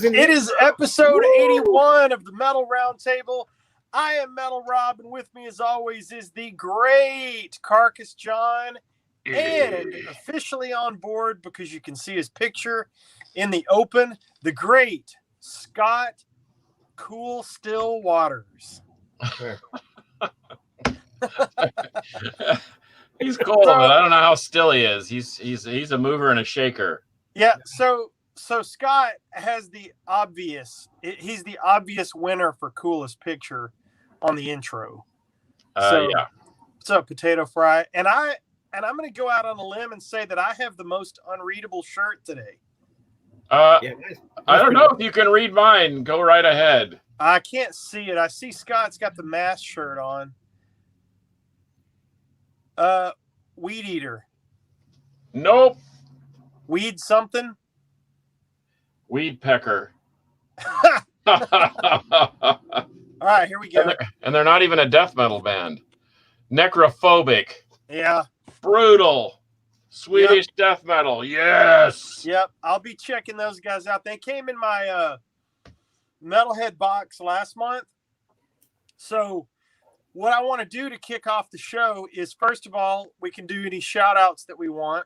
It is episode 81 of the Metal Roundtable. I am Metal Rob, and with me, as always, is the great Carcass John, and officially on board because you can see his picture in the open, the great Scott Cool Still Waters. He's cool, but I don't know how still he is. He's a mover and a shaker. Yeah, so Scott has the obvious. He's the obvious winner for coolest picture on the intro. Yeah. What's up, Potato Fry? And I'm going to go out on a limb and say that I have the most unreadable shirt today. I don't know if you can read mine. Go right ahead. I can't see it. I see Scott's got the mask shirt on. Weed Eater. Nope. Weed something? Weed Pecker. All right, here we go. And they're not even a death metal band. Necrophobic. Yeah. Brutal. Swedish death metal. Yes. Yep. I'll be checking those guys out. They came in my Metalhead box last month. So what I want to do to kick off the show is, first of all, we can do any shout outs that we want.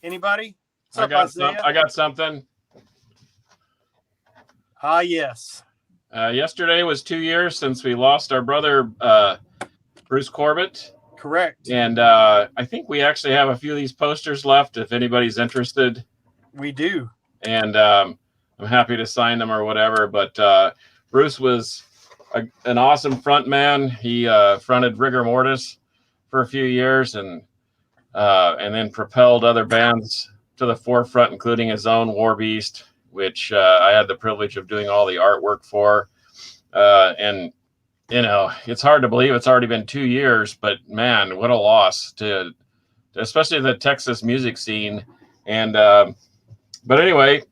Anybody? I got something. Yes. Yesterday was 2 years since we lost our brother, Bruce Corbett. Correct. And I think we actually have a few of these posters left if anybody's interested. We do. And I'm happy to sign them or whatever. But Bruce was an awesome front man. He fronted Rigor Mortis for a few years and then propelled other bands to the forefront, including his own War Beast, which I had the privilege of doing all the artwork for. And, you know, it's hard to believe it's already been 2 years, but man, what a loss to especially the Texas music scene. And but anyway,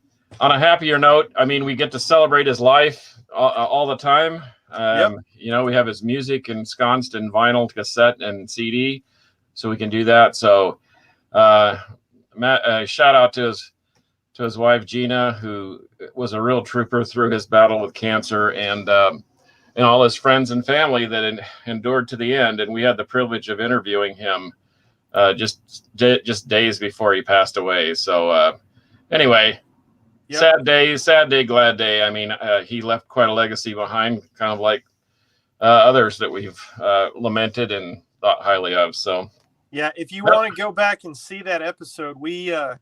on a happier note, I mean, we get to celebrate his life all the time. Yep. You know, we have his music ensconced in vinyl, cassette, and CD, so we can do that. So, Matt, shout out to his wife Gina, who was a real trooper through his battle with cancer, and all his friends and family that endured to the end. And we had the privilege of interviewing him just days before he passed away. So, anyway. Yep. Sad day, glad day. I mean, he left quite a legacy behind, kind of like others that we've lamented and thought highly of. So, yeah, if you want to go back and see that episode, we're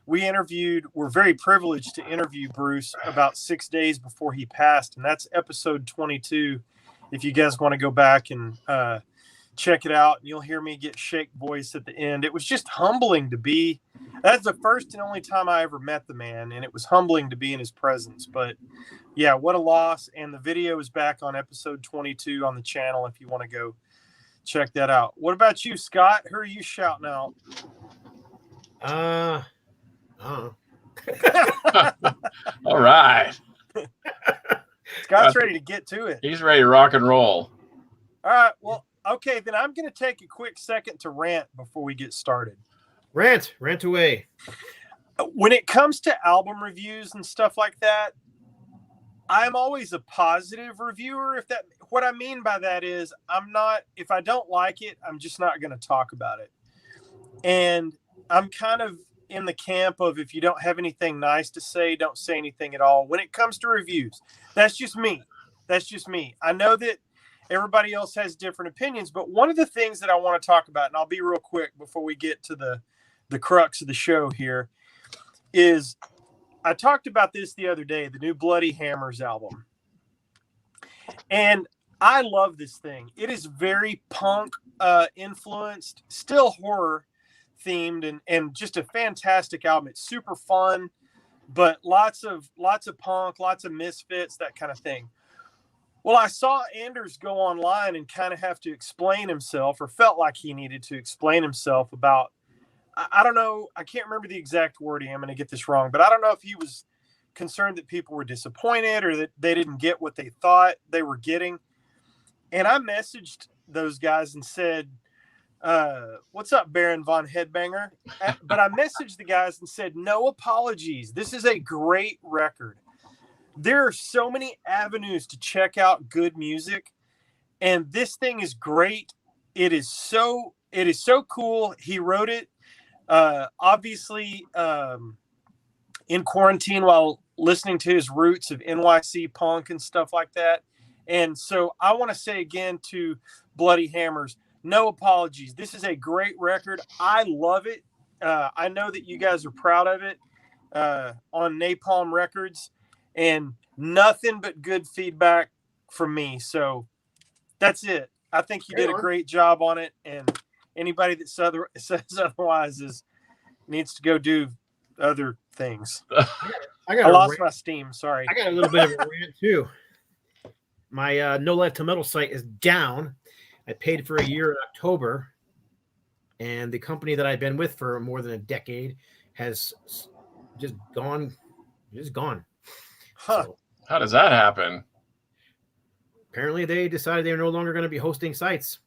very privileged to interview Bruce about 6 days before he passed, and that's episode 22. If you guys want to go back and check it out, and you'll hear me get shake voice at the end. It was just humbling to be. That's the first and only time I ever met the man, and it was humbling to be in his presence. But yeah, what a loss. And the video is back on episode 22 on the channel if you want to go check that out. What about you, Scott? Who are you shouting out? All right. Scott's ready to get to it. He's ready to rock and roll. All right. Well, okay, then I'm going to take a quick second to rant before we get started. Rant away. When it comes to album reviews and stuff like that, I'm always a positive reviewer. What I mean by that is if I don't like it, I'm just not going to talk about it. And I'm kind of in the camp of, if you don't have anything nice to say, don't say anything at all. When it comes to reviews, that's just me. I know that everybody else has different opinions, but one of the things that I want to talk about, and I'll be real quick before we get to the crux of the show here, is I talked about this the other day, the new Bloody Hammers album. And I love this thing. It is very punk influenced, still horror themed, and just a fantastic album. It's super fun, but lots of punk, lots of misfits, that kind of thing. Well, I saw Anders go online and kind of have to explain himself, or felt like he needed to explain himself about, I don't know, I can't remember the exact wording. I'm going to get this wrong, but I don't know if he was concerned that people were disappointed or that they didn't get what they thought they were getting. And I messaged those guys and said, what's up, Baron Von Headbanger? But I messaged the guys and said, no apologies. This is a great record. there are so many avenues to check out good music, and this thing is great. It is so cool. He wrote it obviously in quarantine while listening to his roots of NYC punk and stuff like that. And so I want to say again to Bloody Hammers, no apologies. This is a great record. I love it. I know that you guys are proud of it on Napalm Records, and nothing but good feedback from me. So that's it. I think you did a great job on it, and anybody that says otherwise needs to go do other things. I lost my steam. Sorry. I got a little bit of a rant too. My No Life to Metal site is down. I paid for a year in October, and the company that I've been with for more than a decade has just gone. Huh. So, How does that happen? apparently, they decided they're no longer going to be hosting sites.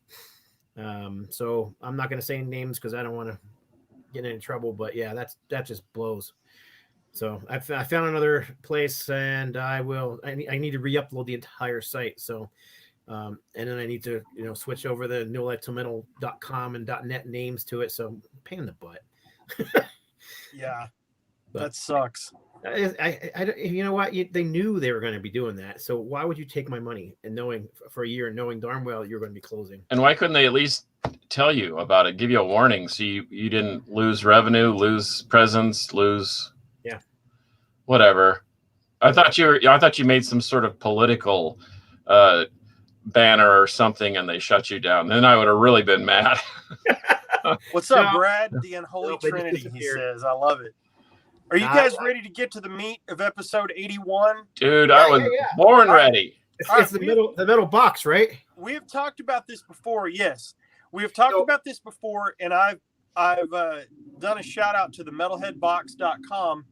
So I'm not going to say names because I don't want to get into trouble. But yeah, that just blows. So I found another place, and I need to re-upload the entire site. So, and then I need to switch over the nolifetometal.com and .net names to it. So pain in the butt. Yeah, But that sucks. I you know what? They knew they were going to be doing that. So why would you take my money and knowing for a year and knowing darn well you're going to be closing? And why couldn't they at least tell you about it, give you a warning so you didn't lose revenue, lose presence, lose whatever? I thought you made some sort of political banner or something and they shut you down. Then I would have really been mad. What's up, Brad? The Unholy Trinity, he says. I love it. Are you guys ready to get to the meat of episode 81? Dude, I was born ready. It's the metal box, right? We have talked about this before. Yes, we have talked about this before, and I've done a shout out to the metalheadbox.com,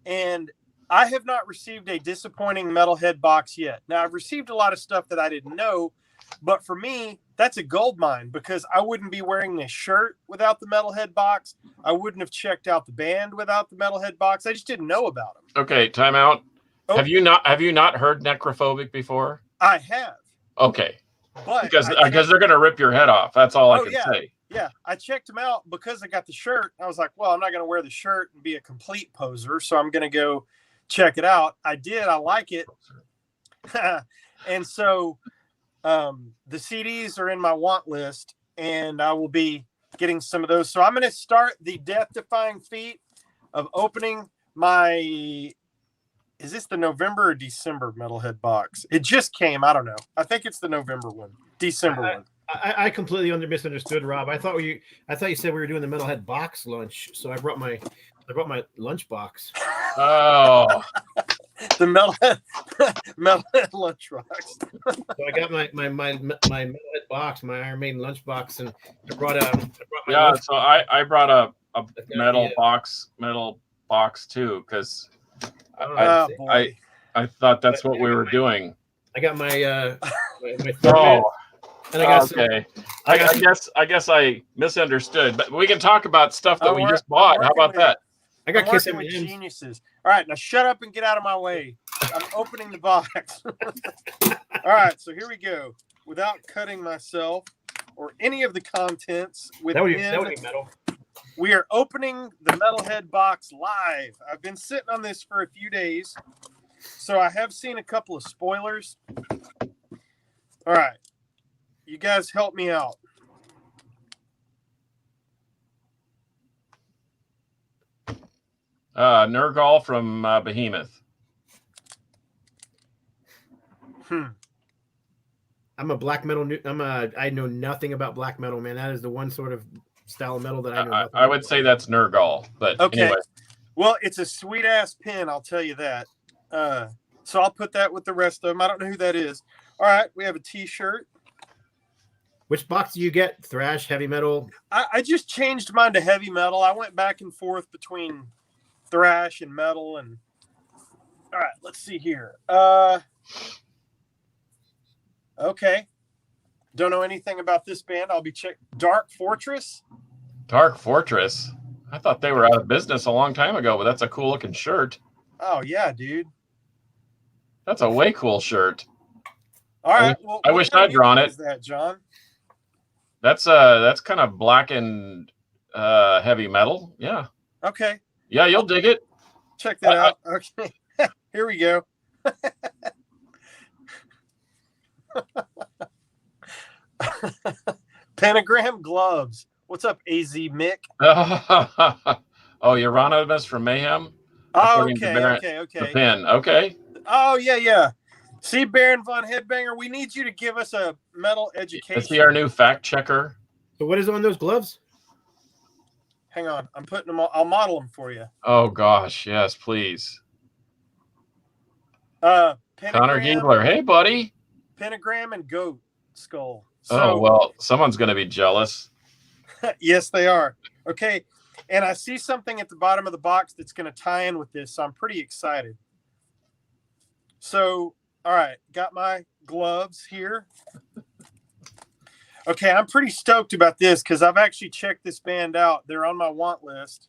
and I have not received a disappointing Metalhead box yet. Now, I've received a lot of stuff that I didn't know, but for me, that's a gold mine because I wouldn't be wearing this shirt without the Metalhead box. I wouldn't have checked out the band without the Metalhead box. I just didn't know about them. Okay, time out. Oh. Have you not heard Necrophobic before? I have. Okay. But because they're going to rip your head off. That's all I can say. Yeah, I checked them out because I got the shirt. I was like, well, I'm not going to wear the shirt and be a complete poser, so I'm going to go check it out. I did. I like it. And so the CDs are in my want list, and I will be getting some of those. So I'm going to start the death-defying feat of opening my... Is this the November or December Metalhead box? It just came. I don't know. I think it's the November one. December one. I completely misunderstood, Rob. I thought you said we were doing the Metalhead box lunch, so I brought my lunch box. Oh, the Metalhead lunch box. So I got my Metalhead box, my Iron Maiden lunch box, and I brought my So I brought a metal box too because I thought that's what we were doing. I got my and I got okay. I guess I misunderstood, but we can talk about stuff that we just bought. How about that? I got working with geniuses. All right, now shut up and get out of my way. I'm opening the box. All right, so here we go. Without cutting myself or any of the contents within, that would be metal. We are opening the Metalhead box live. I've been sitting on this for a few days, so I have seen a couple of spoilers. All right, you guys help me out. Nergal from Behemoth. I'm a black metal. I know nothing about black metal, man. That is the one sort of style of metal that I know. I would say that's Nergal, but okay. Anyway. Well, it's a sweet ass pin, I'll tell you that. So I'll put that with the rest of them. I don't know who that is. All right, we have a T-shirt. Which box do you get? Thrash, heavy metal? I just changed mine to heavy metal. I went back and forth between thrash and metal. And all right, let's see here. Okay. Don't know anything about this band. I'll be checking. Dark Fortress? Dark Fortress? I thought they were out of business a long time ago, but that's a cool looking shirt. Oh, yeah, dude. That's a way cool shirt. All right. Well, I what wish kind of I'd drawn music it. is that, John? That's kind of black and heavy metal. Yeah. Okay. Yeah, you'll dig it. Check that out. Okay. Here we go. Pentagram gloves. What's up, AZ Mick? Oh, Euronymous from Mayhem. Oh, According to okay, Baron- okay, The okay. pin. Okay. Oh, yeah. See, Baron Von Headbanger, we need you to give us a metal Is education. he our new fact checker? So what is on those gloves? Hang on, I'm putting them. I'll model them for you. Oh gosh, yes, please. Pentagram, Connor Giebler. Hey, buddy. pentagram and goat skull. Oh well, someone's gonna be jealous. Yes, they are. Okay, and I see something at the bottom of the box that's going to tie in with this, so I'm pretty excited. So, all right, got my gloves here. Okay, I'm pretty stoked about this because I've actually checked this band out. They're on my want list.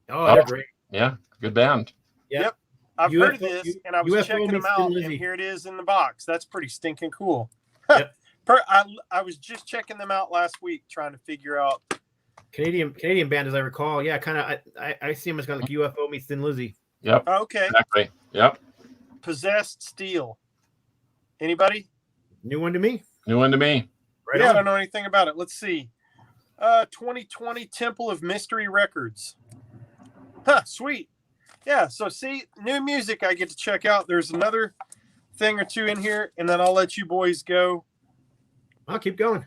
Oh, they're great. Yeah, good band. Yep. I've heard of this, and I was checking them out, and here it is in the box. That's pretty stinking cool. Yep. I was just checking them out last week, trying to figure out Canadian band, as I recall. Yeah, kind of. I see them as kind of like UFO meets Thin Lizzy. Yep. Okay. Exactly. Yep. Possessed Steel. Anybody? New one to me. New one to me. Right Yeah, on. I don't know anything about it. Let's see. 2020 Temple of Mystery Records. Huh, sweet. Yeah, so see, new music I get to check out. There's another thing or two in here, and then I'll let you boys go. I'll keep going.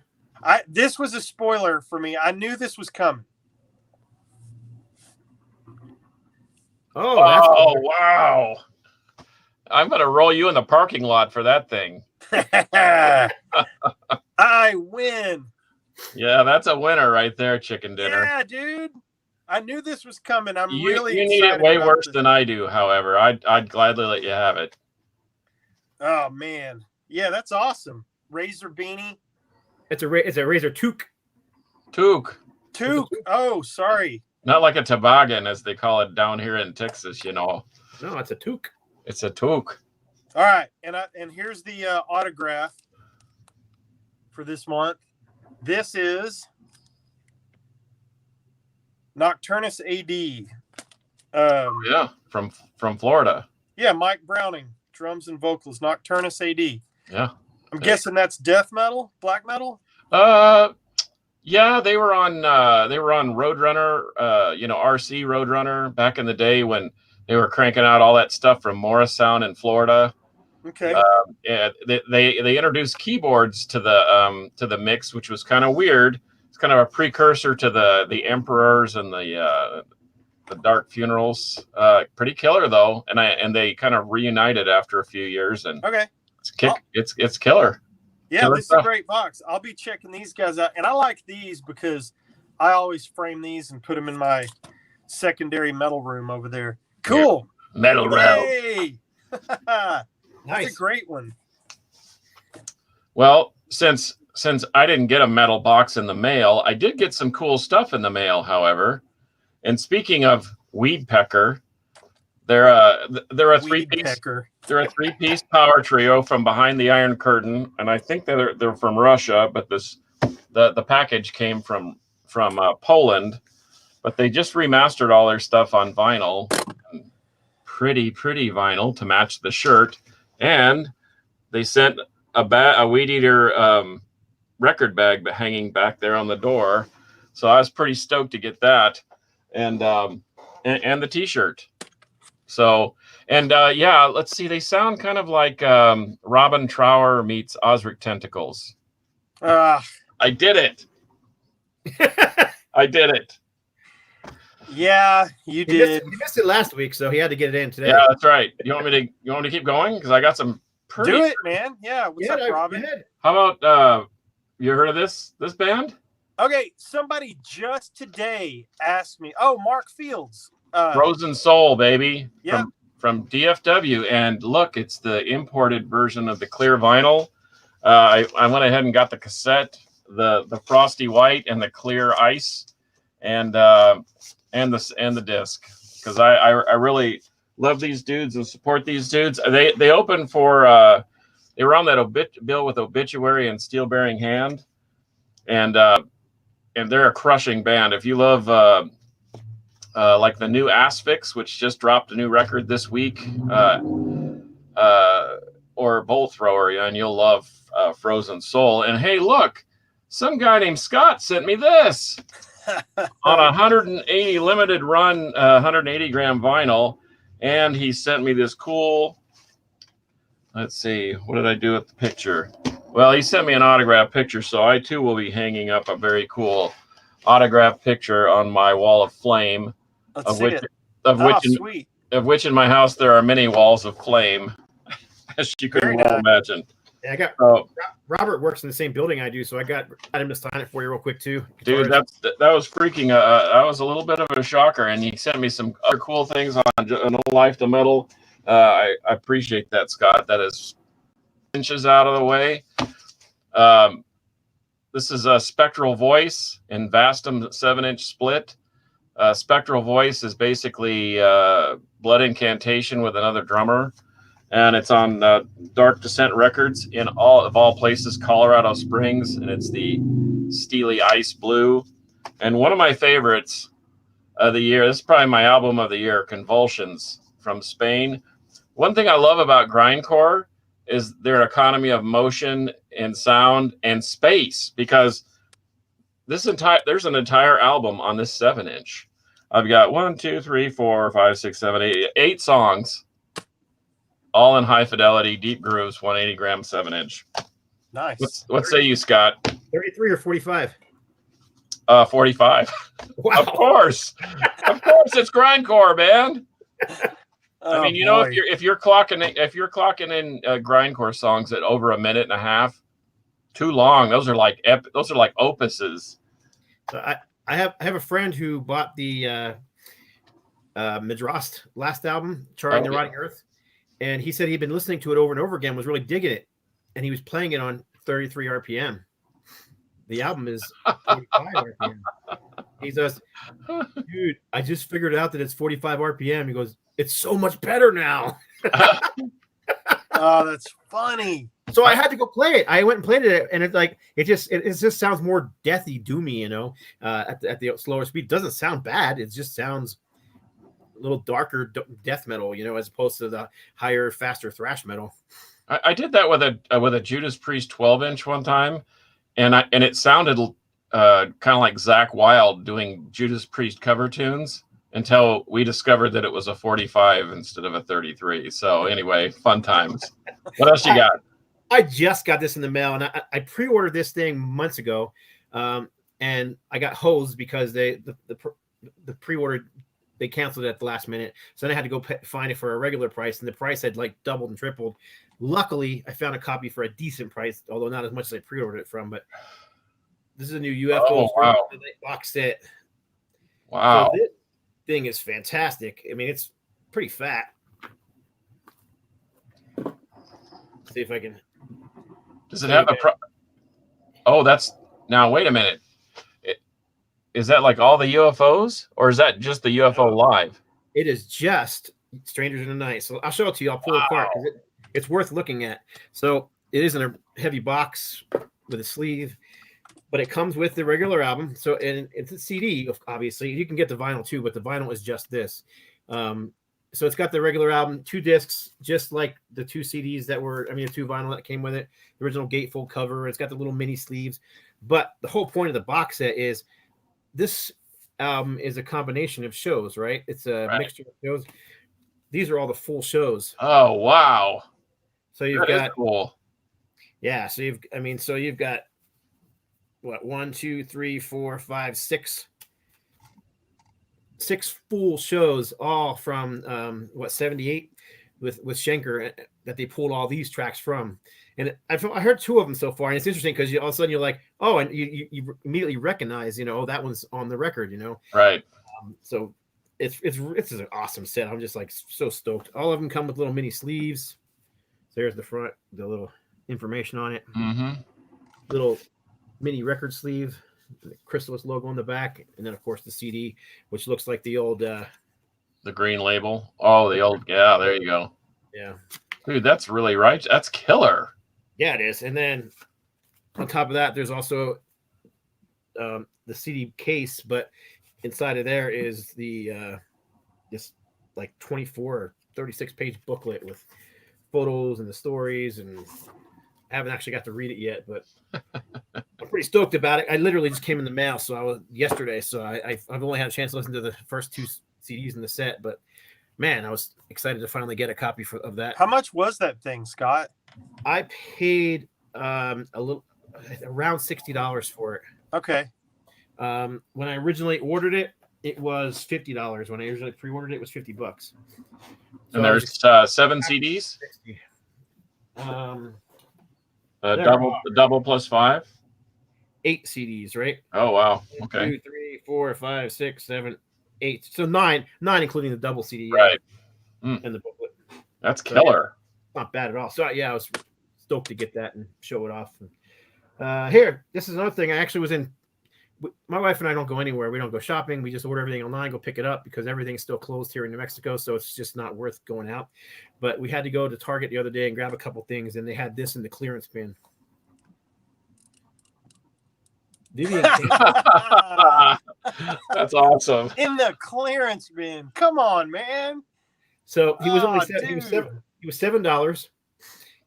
This was a spoiler for me. I knew this was coming. Oh, that's Oh wow. I'm gonna roll you in the parking lot for that thing. I win. Yeah, that's a winner right there, chicken dinner. Yeah, dude. I knew this was coming. I'm You really need excited it way about worse this. than I do, however. I'd gladly let you have it. Oh man. Yeah, that's awesome. Razor beanie. it's a razor toque. Toque. Toque. Oh, sorry. Not like a toboggan, as they call it down here in Texas, you know. No, it's a toque. It's a toque. All right, and here's the autograph for this month. This is Nocturnus AD. Yeah, from Florida. Yeah, Mike Browning, drums and vocals. Nocturnus AD. Yeah. I'm guessing that's death metal, black metal. Yeah, they were on Roadrunner, RC Roadrunner back in the day when they were cranking out all that stuff from Morristown in Florida. Okay. Yeah, they introduced keyboards to the mix, which was kind of weird. It's kind of a precursor to the Emperors and the Dark Funerals. Pretty killer though, and they kind of reunited after a few years, and Okay. it's killer. Yeah, Killer this stuff. is a great box. I'll be checking these guys out, and I like these because I always frame these and put them in my secondary metal room over there. Cool. Metal room. Hey. That's Nice. a great one. Well, since I didn't get a metal box in the mail, I did get some cool stuff in the mail, however. And speaking of weed pecker, they're a three-piece power trio from behind the Iron Curtain, and I think they're from Russia, but the package came from Poland, but they just remastered all their stuff on vinyl, pretty vinyl to match the shirt, and they sent a Weed Eater record bag hanging back there on the door, so I was pretty stoked to get that, and the T-shirt. So, and yeah, let's see. They sound kind of like Robin Trower meets Osric Tentacles. I did it. I did it. Yeah, you did. He missed it last week, so he had to get it in today. Yeah, that's right. You want me to keep going? Because I got some pretty. Do it, man. Yeah. What's up, Robin? How about you heard of this band? Okay, somebody just today asked me. Oh, Mark Fields. Frozen Soul, baby. Yeah. From DFW, and look, it's the imported version of the clear vinyl. I went ahead and got the cassette, the frosty white, and the clear ice, and the disc, because I really love these dudes and support these dudes. They opened for they were on that bill with Obituary and Steel Bearing Hand, and they're a crushing band. If you love like the new Asphyx, which just dropped a new record this week, or Bolt Thrower, and you'll love Frozen Soul. And hey, look, some guy named Scott sent me this on a 180 limited run, 180 gram vinyl, and he sent me this cool. Let's see, what did I do with the picture? Well, he sent me an autograph picture, so I too will be hanging up a very cool autograph picture on my wall of flame. Let's see it. Sweet. Of which in my house there are many walls of flame, as you can well imagine. Yeah, I got Robert works in the same building I do, so I got him to sign it for you real quick too. Dude, that was freaking. That was a little bit of a shocker, and he sent me some other cool things on an old Life to Metal. I appreciate that, Scott. That is inches out of the way. This is a Spectral Voice in Vastum 7-inch split. Spectral Voice is basically Blood Incantation with another drummer, and it's on Dark Descent Records in all places, Colorado Springs, and it's the Steely Ice Blue. And one of my favorites of the year, this is probably my album of the year, Convulsions from Spain. One thing I love about grindcore is their economy of motion and sound and space, because there's an entire album on this 7-inch. I've got 1, 2, 3, 4, 5, 6, 7, 8 songs, all in high fidelity, deep grooves, 180 gram 7-inch. Nice. What say you, Scott? 33 or 45? 45. Wow. Of course, it's grindcore, man. I mean, you know, if you're clocking in grindcore songs at over a minute and a half, too long. Those are like opuses. So I have a friend who bought the Midrost last album, Charring the Rotting Earth, and he said he'd been listening to it over and over again, was really digging it, and he was playing it on 33 RPM. The album is 45 RPM. He says, dude, I just figured out that it's 45 RPM. He goes, it's so much better now. Oh, that's funny. So I had to go play it. I went and played it, and it just sounds more deathy, doomy, you know, at the slower speed. It doesn't sound bad. It just sounds a little darker death metal, you know, as opposed to the higher, faster thrash metal. I did that with a Judas Priest 12-inch one time, and it sounded kind of like Zakk Wylde doing Judas Priest cover tunes, until we discovered that it was a 45 instead of a 33. So anyway, fun times. What else you got? I just got this in the mail, and I pre-ordered this thing months ago, and I got hosed because the pre-order, they canceled it at the last minute. So then I had to go find it for a regular price, and the price had like doubled and tripled. Luckily, I found a copy for a decent price, although not as much as I pre-ordered it from. But this is a new UFO box set. Wow. So this thing is fantastic. I mean, it's pretty fat. See if I can. Does it have a Oh, that's now. Wait a minute. Is that like all the UFOs, or is that just the UFO live? It is just Strangers in the Night. So I'll show it to you. I'll pull it apart because it's worth looking at. So it is in a heavy box with a sleeve, but it comes with the regular album. So and it's a CD, obviously. You can get the vinyl too, but the vinyl is just this. So it's got the regular album, 2 discs, just like the 2 CDs the 2 vinyl that came with it, the original gatefold cover. It's got the little mini sleeves. But the whole point of the box set is this album is a combination of shows, right? It's a mixture of shows. These are all the full shows. Oh, wow. So you've got cool. Yeah. So you've got what, 1, 2, 3, 4, 5, 6 full shows, all from 78 with Schenker, that they pulled all these tracks from. And I heard 2 of them so far, and it's interesting because all of a sudden you're like, oh, and you immediately recognize, you know, that one's on the record, you know. Right. So it's an awesome set. I'm just like so stoked. All of them come with little mini sleeves. So there's the front, the little information on it. Mm-hmm. Little mini record sleeve, the Chrysalis logo on the back, and then of course the CD, which looks like the old The green label. Oh, the old. Yeah, there you go. Yeah. Dude, that's really right. That's killer. Yeah, it is. And then on top of that, there's also the CD case, but inside of there is the this like 24 or 36 page booklet with photos and the stories, and I haven't actually got to read it yet, but I'm pretty stoked about it. I literally just came in the mail, so I was yesterday, so I've only had a chance to listen to the first 2 CDs in the set, but man, I was excited to finally get a copy of that. How much was that thing, Scott? I paid a little around $60 for it. Okay. When I originally ordered it, it was $50. When I originally pre-ordered it, it was $50. So And there's 7 CDs. 60. Double plus 5. 8 CDs, right? Oh wow. 1, Okay. 2, 3, 4, 5, 6, 7, 8. So 9 including the double CD, Right. and the booklet. That's killer. Not bad at all. So yeah, I was stoked to get that and show it off. Here, this is another thing. I actually was in. My wife and I don't go anywhere. We don't go shopping. We just order everything online, go pick it up because everything's still closed here in New Mexico. So it's just not worth going out. But we had to go to Target the other day and grab a couple things, and they had this in the clearance bin. Vivian. That's awesome. In the clearance bin. Come on, man. So he was only he was $7,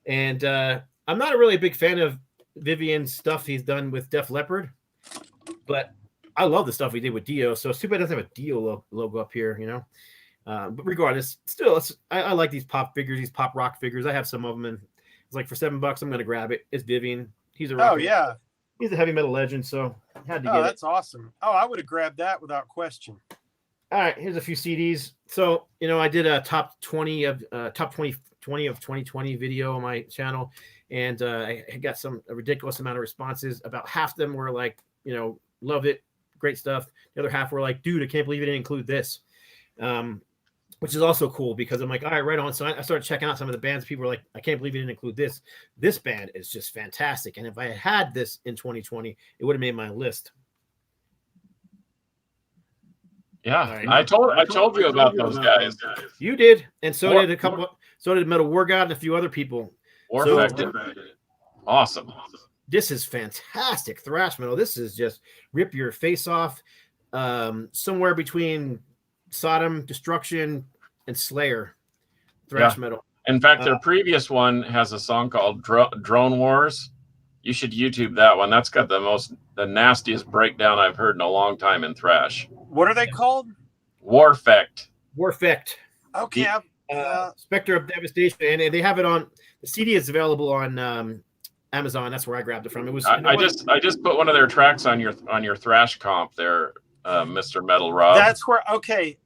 and I'm not really a big fan of Vivian's stuff he's done with Def Leppard, but I love the stuff he did with Dio. So it's too bad it doesn't have a Dio logo up here, you know. But regardless, still, I like these pop figures, these pop rock figures. I have some of them, and it's like for $7, I'm going to grab it. It's Vivian. He's a rock yeah. He's a heavy metal legend, so I had to get it. That's awesome. Oh, I would have grabbed that without question. All right, here's a few CDs. So, you know, I did a top 20 of 2020 video on my channel, and I got a ridiculous amount of responses. About half of them were like, you know, love it, great stuff. The other half were like, dude, I can't believe you didn't include this, which is also cool because I'm like, all right, right on. So I started checking out some of the bands. People were like, I can't believe you didn't include this. This band is just fantastic, and if I had this in 2020, it would have made my list. Yeah, right. I told you about those guys. You did, and so did a couple. So did Metal War God and a few other people. Awesome. This is fantastic thrash metal. This is just rip your face off. Somewhere between Sodom, Destruction, and Slayer thrash metal. In fact, their previous one has a song called Drone Wars. You should YouTube that one. That's got the nastiest breakdown I've heard in a long time in thrash. What are they called? Warfect. Okay. Spectre of Devastation, and they have it on the CD. Is available on Amazon. That's where I grabbed it from. It was. I just put one of their tracks on your thrash comp there, Mr. Metal Rob. That's where. Okay.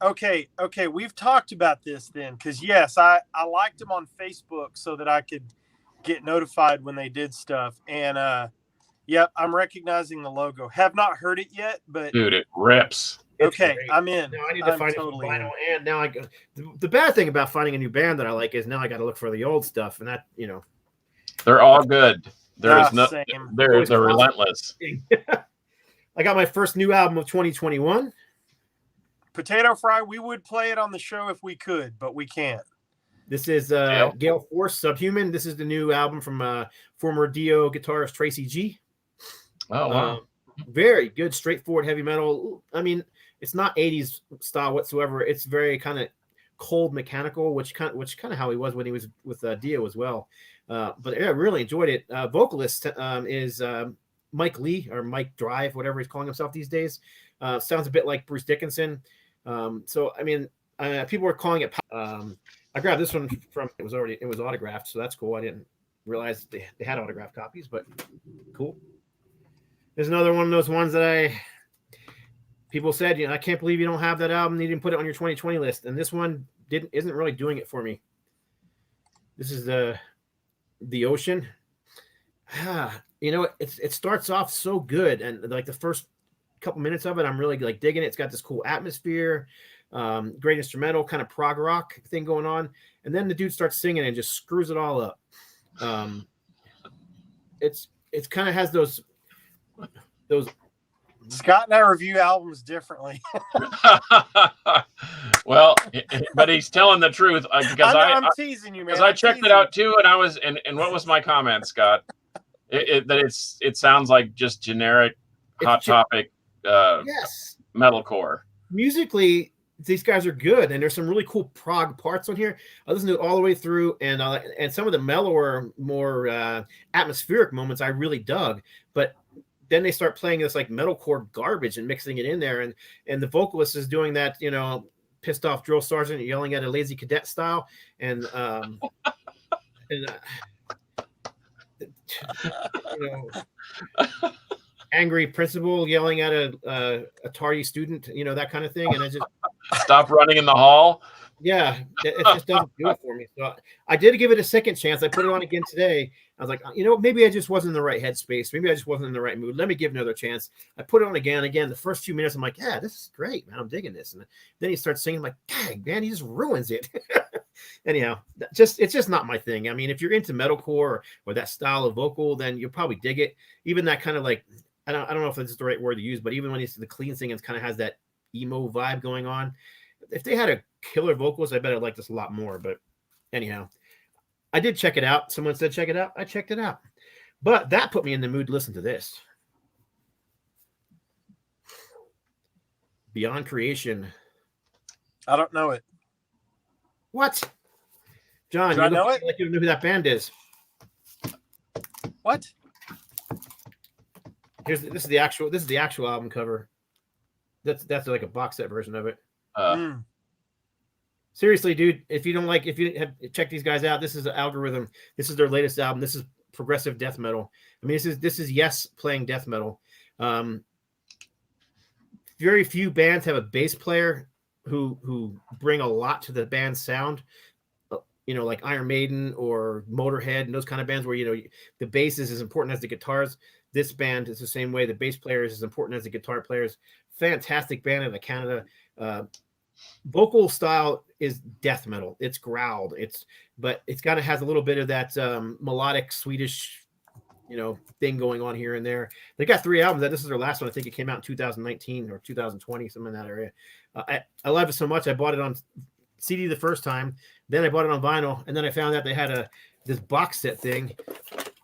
We've talked about this then, because yes, I liked them on Facebook so that I could get notified when they did stuff, and yep, I'm recognizing the logo. Have not heard it yet, but dude, it rips. Okay, I'm in. Now I need to find totally vinyl, and now I go. The bad thing about finding a new band that I like is now I got to look for the old stuff, and that, you know, they're all good. They're relentless. I got my first new album of 2021. Potato Fry. We would play it on the show if we could, but we can't. This is Gale Force Subhuman. This is the new album from former Dio guitarist Tracy G. Oh wow. Very good, straightforward heavy metal. I mean, it's not 80s style whatsoever. It's very kind of cold mechanical, which kind of how he was when he was with Dio as well. But yeah, I really enjoyed it. Vocalist is Mike Lee or Mike Drive, whatever he's calling himself these days. Sounds a bit like Bruce Dickinson. So I mean, people were calling it. I grabbed this one from it was autographed, so that's cool. I didn't realize they had autographed copies, but cool. There's another one of those ones that people said, you know, I can't believe you don't have that album. You didn't put it on your 2020 list, and this one isn't really doing it for me. This is the Ocean. You know, it starts off so good, and like the first couple minutes of it, I'm really like digging it. It's got this cool atmosphere. Great instrumental, kind of prog rock thing going on, and then the dude starts singing and just screws it all up. It's kind of has those Scott and I review albums differently. Well, but he's telling the truth because I'm teasing you, man. Because I checked it out too, and I was and what was my comment, Scott? It sounds like just generic Hot Topic yes, metalcore. Musically, these guys are good, and there's some really cool prog parts on here. I listened to it all the way through, and some of the mellower, more atmospheric moments I really dug. But then they start playing this like metalcore garbage and mixing it in there, and the vocalist is doing that, pissed off drill sergeant yelling at a lazy cadet style, and angry principal yelling at a tardy student, that kind of thing. And I just stop running in the hall. Yeah, it just doesn't do it for me. So I did give it a second chance. I put it on again today. I was like, maybe I just wasn't in the right headspace. Maybe I just wasn't in the right mood. Let me give it another chance. I put it on again. The first few minutes, I'm like, yeah, this is great, man. I'm digging this. And then he starts singing, I'm like, dang, man, he just ruins it. Anyhow, it's just not my thing. I mean, if you're into metalcore or that style of vocal, then you'll probably dig it. Even that kind of like, I don't know if that's the right word to use, but even when it's the clean singing, it kind of has that emo vibe going on. If they had a killer vocals, I bet I'd like this a lot more. But anyhow, I did check it out. Someone said check it out. I checked it out. But that put me in the mood to listen to this. Beyond Creation. I don't know it. What? John, do I know it? Like you know who that band is. What? This is the actual album cover. That's like a box set version of it. Seriously, dude, if you have checked these guys out, this is an Algorithm. This is their latest album. This is progressive death metal. I mean, this is Yes playing death metal. Very few bands have a bass player who bring a lot to the band's sound. Like Iron Maiden or Motorhead and those kind of bands where the bass is as important as the guitars. This band is the same way. The bass player is as important as the guitar players. Fantastic band out of Canada. Vocal style is death metal. It's growled. But it's kind of has a little bit of that melodic Swedish, thing going on here and there. They got 3 albums. This is their last one. I think it came out in 2019 or 2020, something in that area. I love it so much. I bought it on CD the first time. Then I bought it on vinyl, and then I found out they had this box set thing.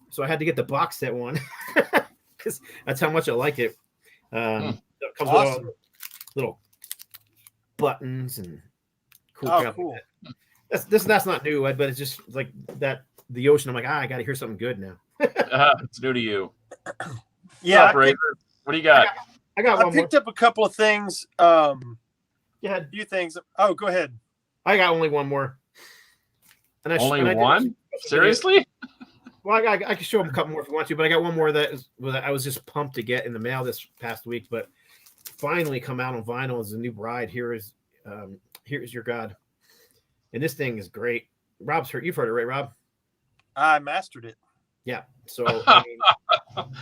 So I had to get the box set one because that's how much I like it. It comes awesome. with little buttons and cool crap. Cool. That's not new, but it's just like that. The ocean. I'm like, I got to hear something good now. It's new to you. Yeah. What do you got? I picked up a couple of things. Yeah, a few things. Oh, go ahead. I got only one more. Only one? Seriously? Well, I can show them a couple more if you want to, but I got one more that I was just pumped to get in the mail this past week, but finally come out on vinyl as a new bride. Here is Your God. And this thing is great. You've heard it, right, Rob? I mastered it. Yeah. So,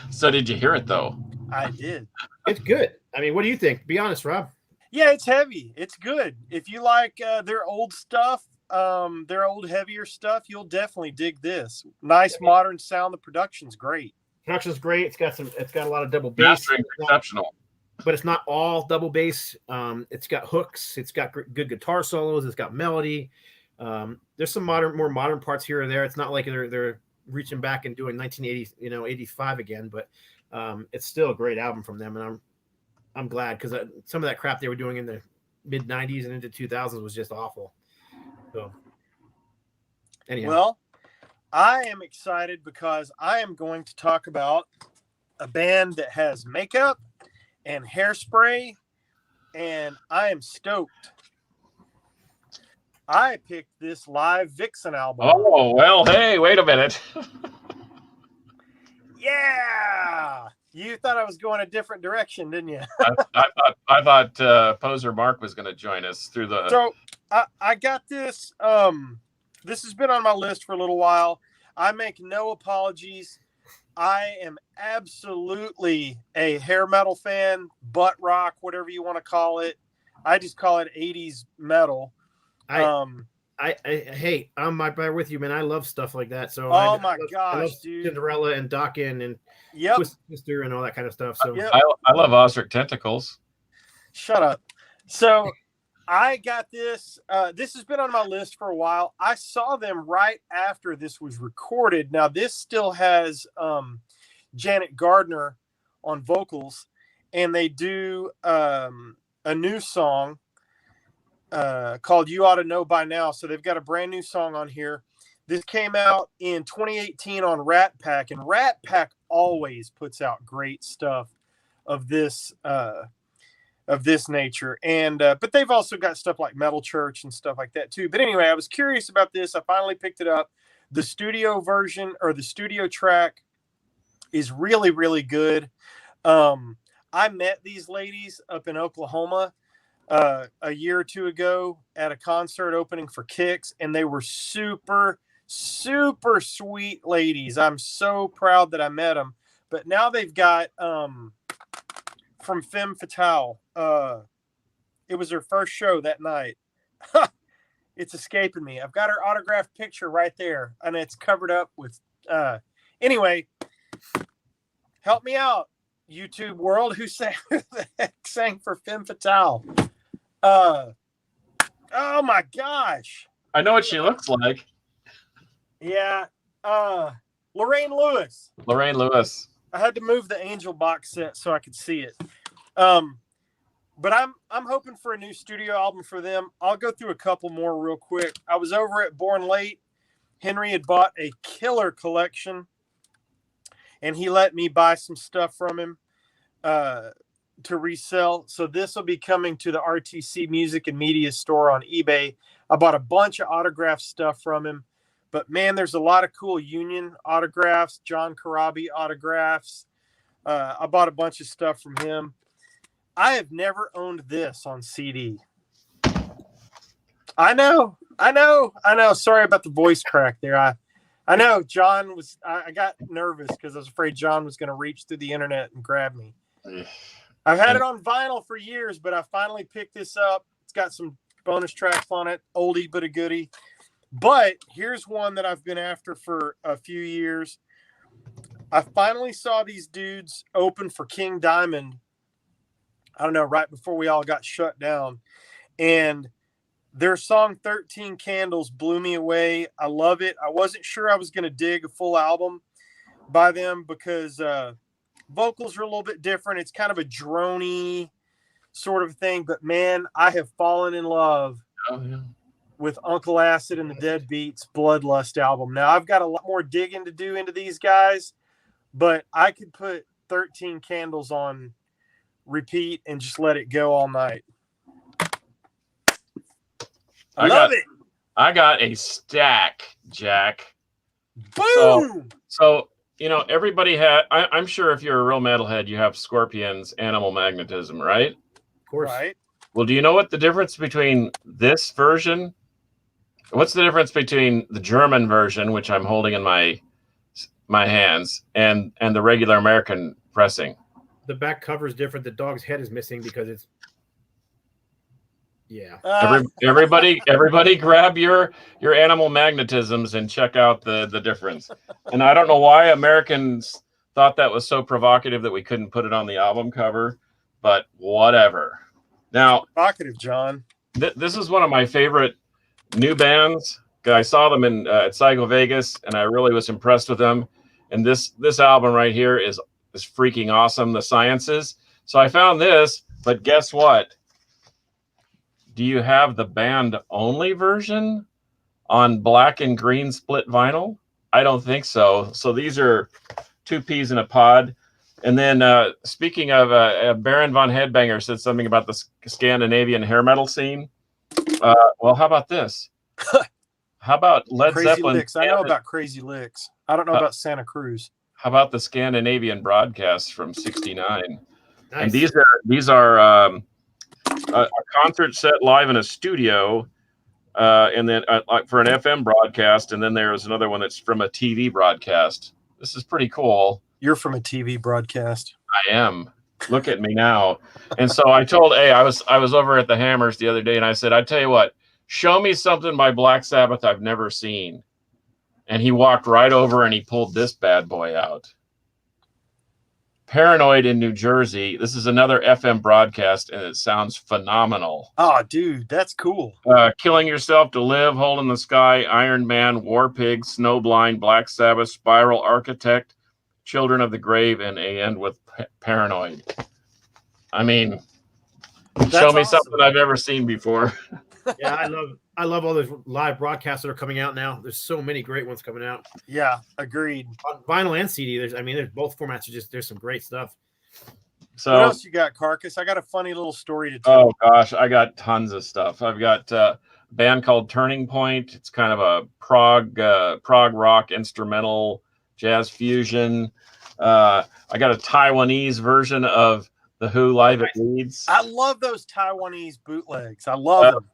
so did you hear it though? I did. It's good. I mean, what do you think? Be honest, Rob. Yeah, it's heavy. It's good. If you like their old stuff, their old heavier stuff, you'll definitely dig this. Nice modern sound. The production's great. Production's great. It's got a lot of double bass. Mastering exceptional. But it's not all double bass. It's got hooks. It's got good guitar solos. It's got melody. There's some more modern parts here or there. It's not like they're reaching back and doing 1980, 85 again, but it's still a great album from them, and I'm glad because some of that crap they were doing in the mid 90s and into 2000s was just awful. So, anyhow. Well, I am excited because I am going to talk about a band that has makeup and hairspray, and I am stoked. I picked this Live Vixen album. Oh, well, hey, wait a minute. Yeah! You thought I was going a different direction, didn't you? I thought Poser Mark was going to join us through the... So, I got this. This has been on my list for a little while. I make no apologies. I am absolutely a hair metal fan, butt rock, whatever you want to call it. I just call it 80s metal. I hey, I'm right there with you, man. I love stuff like that. So Oh my I gosh, love dude. Cinderella and Dawkins and Yep. Twisted Sister and all that kind of stuff. So Yep. I love Ostrich Tentacles. Shut up. So I got this. This has been on my list for a while. I saw them right after this was recorded. Now this still has Janet Gardner on vocals, and they do a new song called "You Ought to Know by Now." So they've got a brand new song on here. This came out in 2018 on Rat Pack, and Rat Pack always puts out great stuff of this nature. And but they've also got stuff like Metal Church and stuff like that too. But anyway, I was curious about this. I finally picked it up. The studio version, or the studio track, is really, really good. I met these ladies up in Oklahoma a year or two ago at a concert opening for Kicks, and they were super, super sweet ladies. I'm so proud that I met them. But now they've got from Femme Fatale. It was her first show that night. It's escaping me. I've got her autographed picture right there, and it's covered up with anyway, help me out, YouTube world. Who sang for Femme Fatale? Oh my gosh. I know what she looks like. Yeah. Lorraine Lewis. Lorraine Lewis. I had to move the Angel box set so I could see it. But I'm hoping for a new studio album for them. I'll go through a couple more real quick. I was over at Born Late. Henry had bought a killer collection, and he let me buy some stuff from him to resell. So this will be coming to the RTC Music and Media store on eBay. I bought a bunch of autographed stuff from him. But, man, there's a lot of cool Union autographs, John Corabi autographs. I bought a bunch of stuff from him. I have never owned this on CD. I know. Sorry about the voice crack there. I know John was – I got nervous because I was afraid John was going to reach through the internet and grab me. I've had it on vinyl for years, but I finally picked this up. It's got some bonus tracks on it, oldie but a goodie. But here's one that I've been after for a few years. I finally saw these dudes open for King Diamond, I don't know, right before we all got shut down. And their song 13 Candles blew me away. I love it. I wasn't sure I was going to dig a full album by them because vocals are a little bit different. It's kind of a droney sort of thing. But, man, I have fallen in love. Oh, yeah. With Uncle Acid and the Deadbeats Bloodlust album. Now, I've got a lot more digging to do into these guys, but I could put 13 Candles on repeat and just let it go all night. I love it. I got a stack, Jack. Boom! So you know, everybody had, I'm sure if you're a real metalhead, you have Scorpion's Animal Magnetism, right? Of course. Right. Well, do you know what the difference between this version? What's the difference between the German version, which I'm holding in my hands, and the regular American pressing? The back cover is different. The dog's head is missing because it's. Yeah. Everybody, grab your Animal Magnetisms and check out the difference. And I don't know why Americans thought that was so provocative that we couldn't put it on the album cover, but whatever. Now, provocative, John. This is one of my favorite new bands. I saw them at Psycho Vegas, and I really was impressed with them. And this album right here is freaking awesome, The Sciences. So I found this, but guess what? Do you have the band-only version on black and green split vinyl? I don't think so. So these are two peas in a pod. And then speaking of Baron von Headbanger said something about the Scandinavian hair metal scene. Well, how about this? How about Led Crazy Zeppelin? Licks. I know about Crazy Licks. I don't know about Santa Cruz. How about the Scandinavian broadcasts from '69? Nice. And these are a concert set live in a studio, and then for an FM broadcast, and then there's another one that's from a TV broadcast. This is pretty cool. You're from a TV broadcast. I am. Look at me now. And so I told I was over at the Hammers the other day, and I said, I tell you what, show me something by Black Sabbath I've never seen. And he walked right over and he pulled this bad boy out. Paranoid in New Jersey. This is another FM broadcast, and it sounds phenomenal. Oh, dude, that's cool. Killing Yourself to Live, Hole in the Sky, Iron Man, War Pig, Snowblind, Black Sabbath, Spiral Architect, Children of the Grave, and a end with Paranoid. I mean, show me something I've never seen before. Yeah, I love all those live broadcasts that are coming out now. There's so many great ones coming out. Yeah, agreed. On vinyl and CD, there's both formats. There's some great stuff. So what else you got, Carcass? I got a funny little story to tell. Oh gosh, I got tons of stuff. I've got a band called Turning Point. It's kind of a prog rock instrumental jazz fusion. I got a Taiwanese version of The Who live at Leeds. I love those Taiwanese bootlegs. I love them.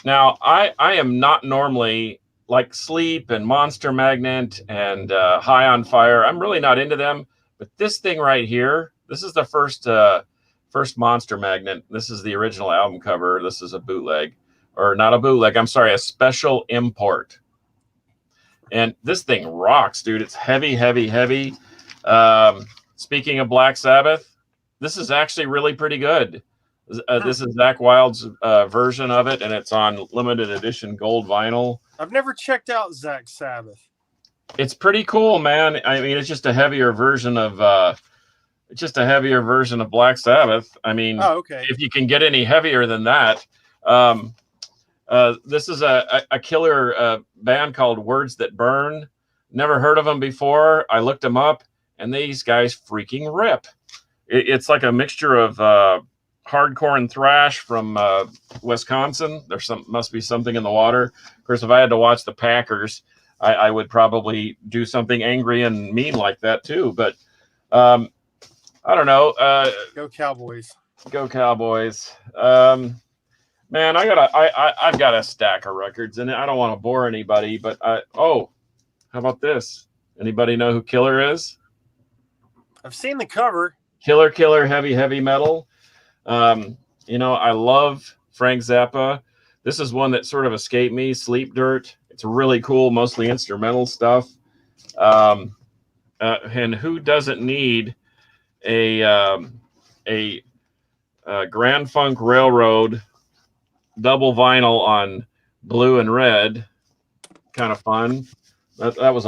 Now, I am not normally like Sleep and Monster Magnet and High on Fire. I'm really not into them. But this thing right here, this is the first Monster Magnet. This is the original album cover. This is a bootleg. Or not a bootleg, I'm sorry, a special import. And this thing rocks, dude. It's heavy, heavy, heavy. Speaking of Black Sabbath, this is actually really pretty good. This is Zakk Wylde's version of it, and it's on limited edition gold vinyl. I've never checked out Zakk Sabbath. It's pretty cool, man. I mean, it's just a heavier version of Black Sabbath. I mean, okay. If you can get any heavier than that. This is a killer band called Words That Burn. Never heard of them before. I looked them up, and these guys freaking rip. It's like a mixture of hardcore and thrash from Wisconsin. Must be something in the water. Of course, if I had to watch the Packers, I would probably do something angry and mean like that too. But I don't know. Go Cowboys! Go Cowboys! Man, I've got a stack of records, and I don't want to bore anybody. But how about this? Anybody know who Killer is? I've seen the cover. Killer, heavy metal. I love Frank Zappa. This is one that sort of escaped me, Sleep Dirt. It's really cool, mostly instrumental stuff. And who doesn't need a Grand Funk Railroad double vinyl on blue and red? Kind of fun. That was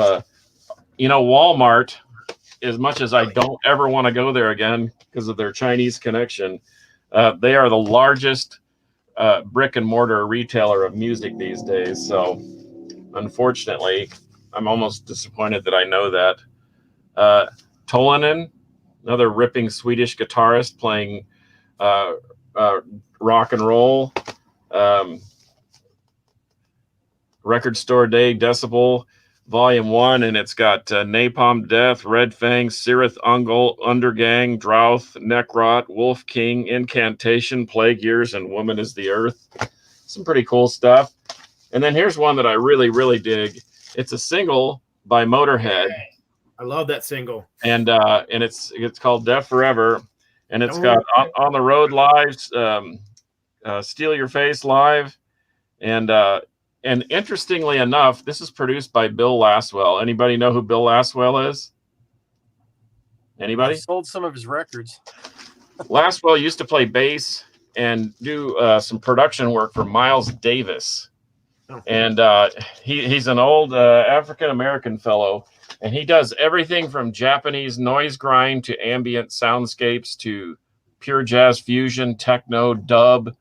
Walmart, as much as I don't ever want to go there again because of their Chinese connection, they are the largest brick and mortar retailer of music these days. So unfortunately, I'm almost disappointed that I know that. Tolinen, another ripping Swedish guitarist playing rock and roll. Record Store Day, Decibel, Volume 1, and it's got Napalm Death, Red Fang, Cirith Ungol, Undergang, Drouth, Necrot, Wolf King, Incantation, Plague Years, and Woman is the Earth. Some pretty cool stuff. And then here's one that I really, really dig. It's a single by Motorhead. I love that single. And it's called Death Forever. And it's got On the Road Live, Steal Your Face Live, and interestingly enough, this is produced by Bill Laswell. Anybody know who Bill Laswell is? Anybody? I sold some of his records. Laswell used to play bass and do some production work for Miles Davis. And he's an old African-American fellow, and he does everything from Japanese noise grind to ambient soundscapes to pure jazz fusion, techno, dub.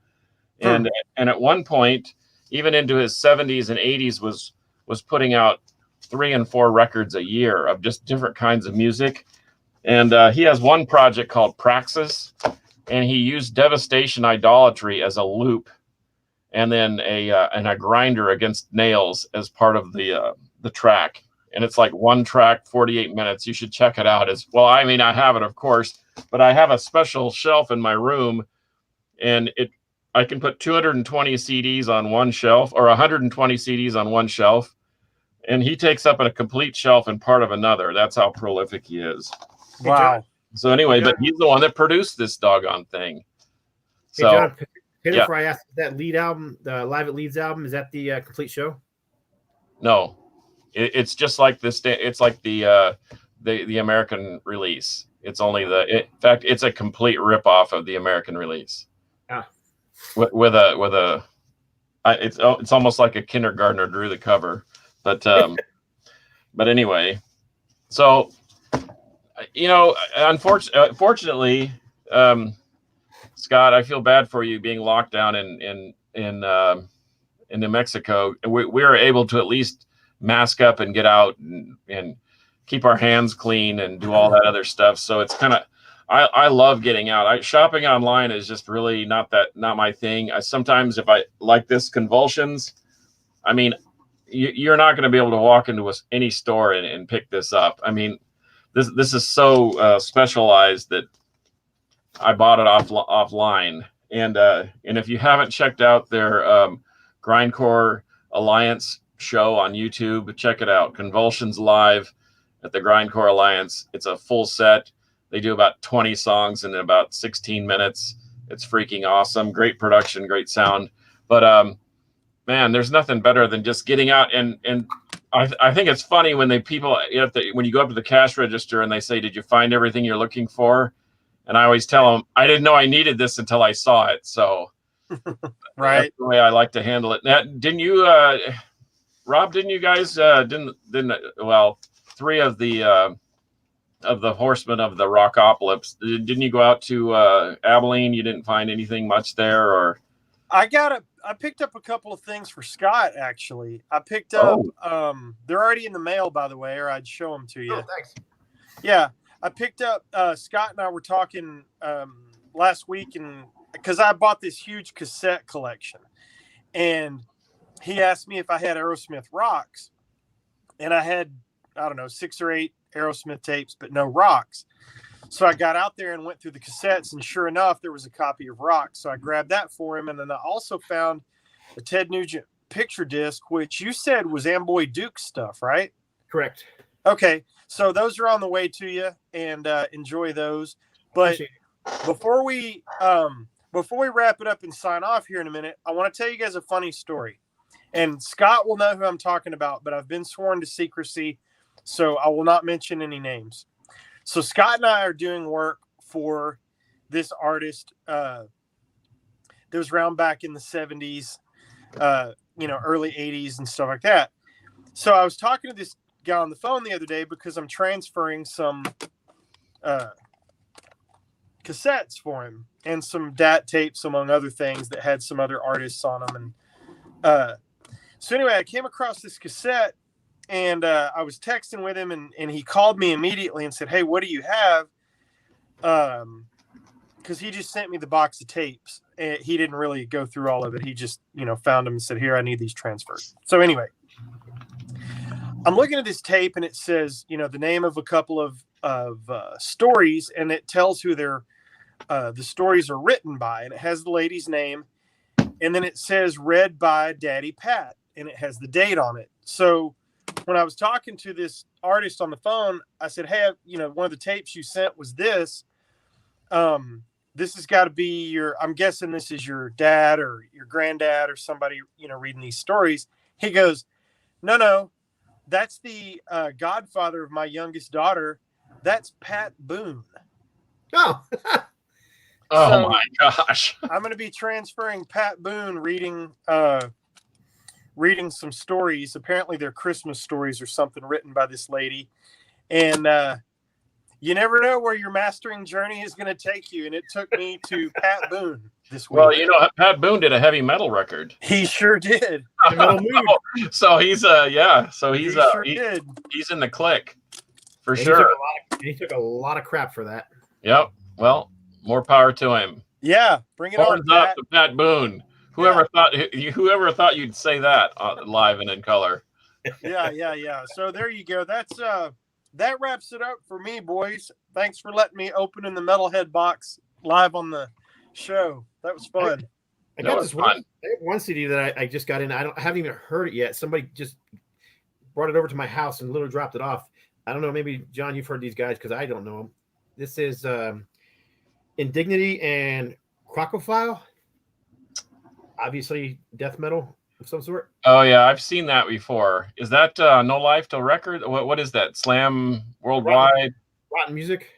And at one point, even into his 70s and 80s, was putting out 3 and 4 records a year of just different kinds of music. And he has one project called Praxis, and he used Devastation Idolatry as a loop, and then a grinder against nails as part of the track. And it's like one track, 48 minutes. You should check it out. I have it, of course, but I have a special shelf in my room, and I can put 220 CDs on one shelf, or 120 CDs on one shelf, and he takes up a complete shelf and part of another. That's how prolific he is. Wow. So anyway, but he's the one that produced this doggone thing. So, hey John, Taylor Yeah. Fry asked, that lead album, the Live at Leeds album, is that the complete show? No, it's just like this. It's like the American release. It's only in fact, it's a complete ripoff of the American release. Ah. With a it's almost like a kindergartner drew the cover, but anyway, so unfortunately, Scott, I feel bad for you being locked down in New Mexico. We were able to at least mask up and get out and keep our hands clean and do all that other stuff. So it's kind of, I love getting out. Shopping online is just really not my thing. Sometimes if I like this convulsions, I mean, you're not going to be able to walk into any store and pick this up. I mean, this is so specialized that I bought it offline. And if you haven't checked out their Grindcore Alliance show on YouTube, check it out. Convulsions Live at the Grindcore Alliance. It's a full set. They do about 20 songs in about 16 minutes. It's freaking awesome. Great production, great sound. But man, there's nothing better than just getting out. And I think it's funny when when you go up to the cash register and they say, "Did you find everything you're looking for?" And I always tell them, I didn't know I needed this until I saw it. So right. That's the way I like to handle it. Now, didn't you, Rob, didn't you guys, well, 3 of the horsemen of the Rockopolis, didn't you go out to Abilene? You didn't find anything much there, or? I picked up a couple of things for Scott, actually. I picked up, they're already in the mail, by the way, or I'd show them to you. Oh, thanks. Yeah. I picked up, Scott and I were talking last week, and because I bought this huge cassette collection, and he asked me if I had Aerosmith rocks, and I had, I don't know, 6 or 8 Aerosmith tapes, but no rocks. So I got out there and went through the cassettes, and sure enough, there was a copy of Rocks. So I grabbed that for him, and then I also found a Ted Nugent picture disc, which you said was Amboy Duke stuff, right? Correct. Okay, so those are on the way to you, and enjoy those. But before we wrap it up and sign off here in a minute, I want to tell you guys a funny story. And Scott will know who I'm talking about, but I've been sworn to secrecy, so I will not mention any names. So Scott and I are doing work for this artist that was around back in the 70s, early 80s and stuff like that. So I was talking to this guy on the phone the other day because I'm transferring some cassettes for him and some DAT tapes, among other things, that had some other artists on them. And so anyway, I came across this cassette, and I was texting with him, and he called me immediately and said, "Hey, what do you have?" Because he just sent me the box of tapes. And he didn't really go through all of it. He just, found them and said, "Here, I need these transferred." So anyway, I'm looking at this tape, and it says, the name of a couple of stories, and it tells who the stories are written by, and it has the lady's name, and then it says read by Daddy Pat, and it has the date on it. So when I was talking to this artist on the phone, I said, "Hey, one of the tapes you sent was this. This has got to be I'm guessing this is your dad or your granddad or somebody, reading these stories." He goes, No, that's the godfather of my youngest daughter. That's Pat Boone. Oh, Oh my gosh. I'm going to be transferring Pat Boone reading some stories. Apparently they're Christmas stories or something written by this lady. And you never know where your mastering journey is going to take you. And it took me to Pat Boone this week. Well, Pat Boone did a heavy metal record. He sure did. So he's did. He's in the clique for and sure. He took a lot of crap for that. Yep. Well, more power to him. Yeah, bring it on, Pat. To Pat Boone. Whoever thought you'd say that live and in color. Yeah. So there you go. That wraps it up for me, boys. Thanks for letting me open in the Metalhead box live on the show. That was fun. I got this one CD that I just got in. I haven't even heard it yet. Somebody just brought it over to my house and literally dropped it off. I don't know. Maybe John, you've heard these guys because I don't know them. This is Indignity and Crocophile. obviously death metal of some sort. Oh yeah, I've seen that before. Is that No Life Till Record? What is that? Slam Worldwide? Rotten Music.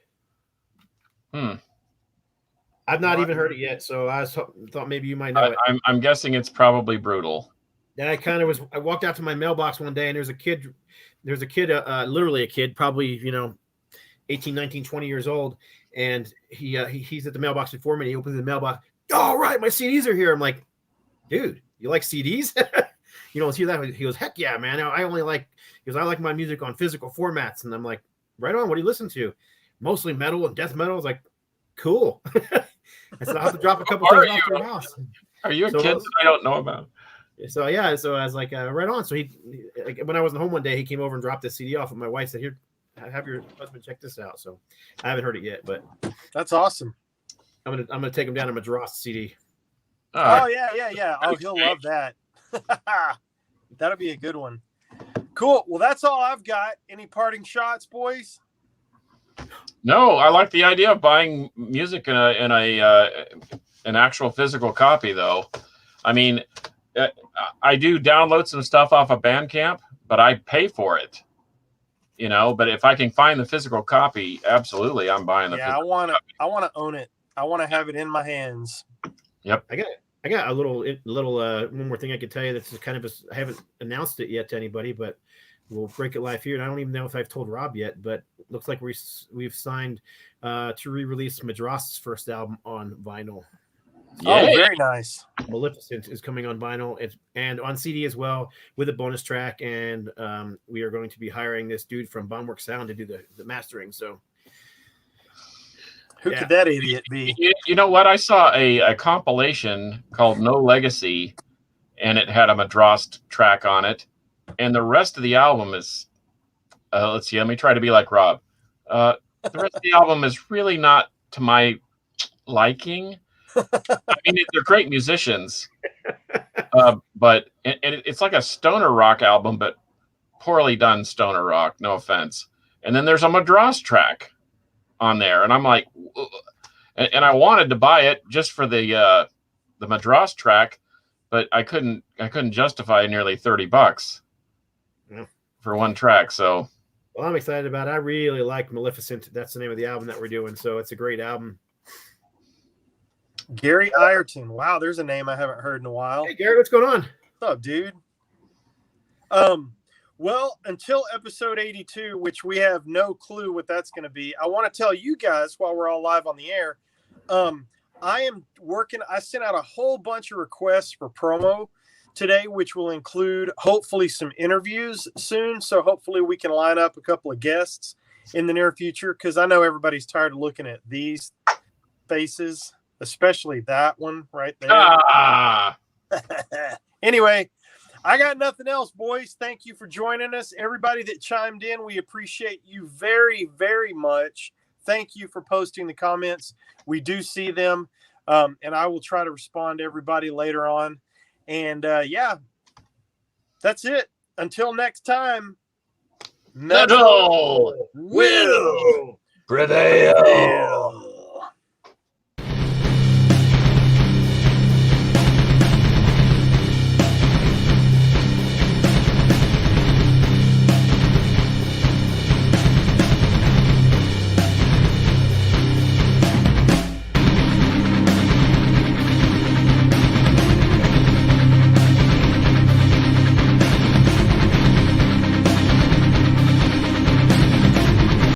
Hmm. I've not even heard it yet, so I thought maybe you might know it. I'm guessing it's probably brutal. And I walked out to my mailbox one day and there's a kid, literally a kid, probably, 18, 19, 20 years old. And he's at the mailbox before me. And he opens the mailbox. All right, my CDs are here. I'm like, dude, you like CDs? See that? He goes, heck yeah, man. I like my music on physical formats. And I'm like, right on. What do you listen to? Mostly metal and death metal. I was like, cool. I said, I'll have to drop a couple things off to your house. Are you a kid that I don't know about? So yeah, so I was like, right on. So he, when I wasn't home one day, he came over and dropped this CD off, and my wife said, "Here, have your husband check this out." So I haven't heard it yet, but that's awesome. I'm gonna take him down to Madras CD. Oh yeah. Oh, he'll love that. That'll be a good one. Cool. Well, that's all I've got. Any parting shots, boys? No, I like the idea of buying music in an actual physical copy, though. I mean, I do download some stuff off of Bandcamp, but I pay for it. But if I can find the physical copy, absolutely, I'm buying the. Yeah, I want to own it. I want to have it in my hands. Yep. I got a little one more thing I could tell you. That's kind of I haven't announced it yet to anybody, but we'll break it live here. And I don't even know if I've told Rob yet, but it looks like we've signed to re-release Madras's first album on vinyl. Oh, very nice. Maleficent is coming on vinyl and on CD as well with a bonus track. And we are going to be hiring this dude from Bombworks Sound to do the mastering. So who could that idiot be? You know what? I saw a compilation called No Legacy, and it had a Madras track on it. And the rest of the album is, let's see, let me try to be like Rob. The rest of the album is really not to my liking. I mean, they're great musicians, but it's like a stoner rock album, but poorly done stoner rock. No offense. And then there's a Madras track on there, and I'm like, and I wanted to buy it just for the Madras track, but I couldn't justify nearly $30 for one track. So, well, I'm excited about it. I really like Maleficent. That's the name of the album that we're doing. So it's a great album. Gary Ireton. Wow, there's a name I haven't heard in a while. Hey, Gary, what's going on? What's up, dude? Well, until episode 82, which we have no clue what that's going to be, I want to tell you guys while we're all live on the air, I am working. I sent out a whole bunch of requests for promo today, which will include hopefully some interviews soon. So hopefully we can line up a couple of guests in the near future, because I know everybody's tired of looking at these faces, especially that one right there. Anyway, I got nothing else, boys. Thank you for joining us. Everybody that chimed in, we appreciate you very, very much. Thank you for posting the comments. We do see them, and I will try to respond to everybody later on. And, yeah, that's it. Until next time, metal will prevail.